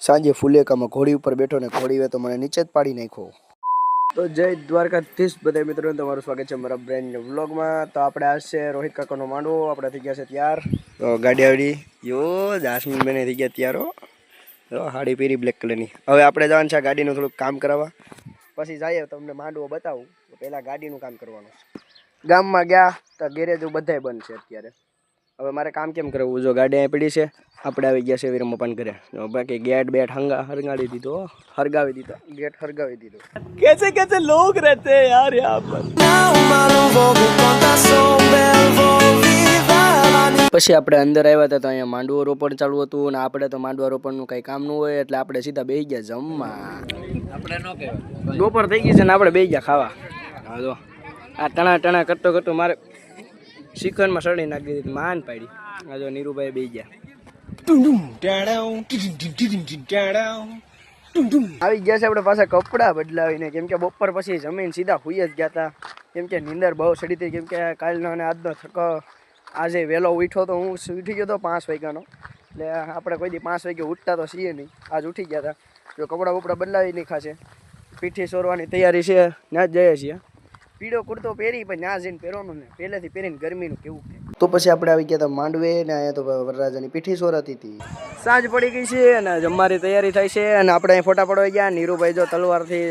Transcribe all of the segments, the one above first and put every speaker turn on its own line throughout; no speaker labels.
સાંજે ફુલેકામાં ઘોડી ઉપર બેઠો ને ઘોડીએ તો મને નીચે જ પાડી નાખ્યો. તો જય દ્વારકાધીશ બધા મિત્રોને તમારું સ્વાગત છે મારા બ્રેન્ડ વ્લોગમાં. તો આપણે આજ છે રોહિત કાકાનો માંડવો. આપણે થઈ ગયા છે તૈયાર. તો ગાડી આવડી યો જાસ્મીન બેને થઈ ગયા તૈયારો. તો હાડી પહેરી બ્લેક કલરની. હવે આપણે જવાનું છે ગાડીનું થોડુંક કામ કરાવવા. પછી જઈએ તમને માંડવો બતાવું. તો પહેલાં ગાડીનું કામ કરવાનું છે. ગામમાં ગયા તો ગેરેજ બધાય બંધ છે અત્યારે. હવે મારે કામ કેમ કરવું? જો ગાડી અહીં પડી છે, આપણે આવી ગયા છે વીરમ પપ્પાને ઘરે. બાકી ગેટ બેટ હરગાવી દીધો. ગેટ હરગાવી દીધો. कैसे कैसे लोग रहते हैं यार यहाँ पर. પછી આપણે અંદર આવ્યા હતા તો અહીંયા માંડવો રોપણ ચાલુ હતું અને આપણે તો માંડવા રોપણનું કંઈ કામ ન હોય એટલે આપણે સીધા બેસી ગયા જમવા. આપણે ન કહેવાય બપોર થઈ ગઈ છે ને આપણે બેસી ગયા ખાવા. હા જો આ ટણા કરતો મારે શિખરમાં સડી નાખી દીધી, માન પાડી. આ જો નીરુભાઈ બેસી ગયા. આવી ગયા છે આપણે પાછા કપડાં બદલાવીને, કેમ કે બપોર પછી જમીન સીધા હુઈ જ ગયા હતા. કેમ કે નીંદર બહુ સડી હતી. કેમ કે કાલનો અને આજનો થકો આજે વહેલો ઉઠ્યો તો હું ઉઠી ગયો હતો 5 વાગ્યાનો. એટલે આપણે કોઈ દી 5 વાગે ઉઠતા તો છીએ નહીં. આજ ઉઠી ગયા હતા. જો કપડાં બપડા બદલાવી નાખ્યા છે. પીઠી સોરવાની તૈયારી છે. ત્યાં જ જઈએ છીએ. પીળો કુર્તો પહેરી પણ ત્યાં જઈને પહેરવાનું ને પહેલેથી પહેરીને ગરમીનું કેવું. તો પછી આપણે આવી ગયા હતા માંડવે ને અહીંયા તો વરરાજાની પીઠી સોરાતી હતી. સાંજ પડી ગઈ છે અને જમવાની તૈયારી થાય છે અને આપણે અહીં ફોટા પાડવા ગયા. નીરુભાઈ જો તલવારથી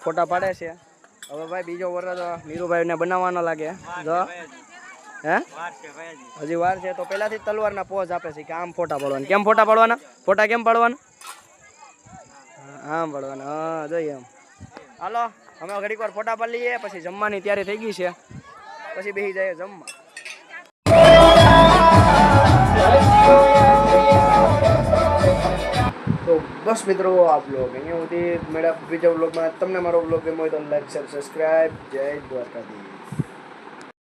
ફોટા પાડે છે. હવે ભાઈ બીજો વરરાજો નીરુભાઈને બનાવવાનો લાગે. જો હે હજી વાર છે તો પહેલાથી તલવારના પોઝ આપે છે કે આમ ફોટા પાડવાના. કેમ ફોટા પાડવાના? ફોટા કેમ પાડવાના? આમ પાડવાના. હા જોઈએ એમ. હાલો અમે ઘડીક વાર ફોટા પાડી લઈએ. પછી જમવાની તૈયારી થઈ ગઈ છે. પછી બેસી જાય જમવા. તો બસ મિત્રો આ બ્લોગ અહીંયા સુધી. મેળા બીજા બ્લોગમાં તમને મારો બ્લોગ ગમ્યો હોય તો લાઈક શેર સબસ્ક્રાઈબ. જય દ્વારકાધીશ.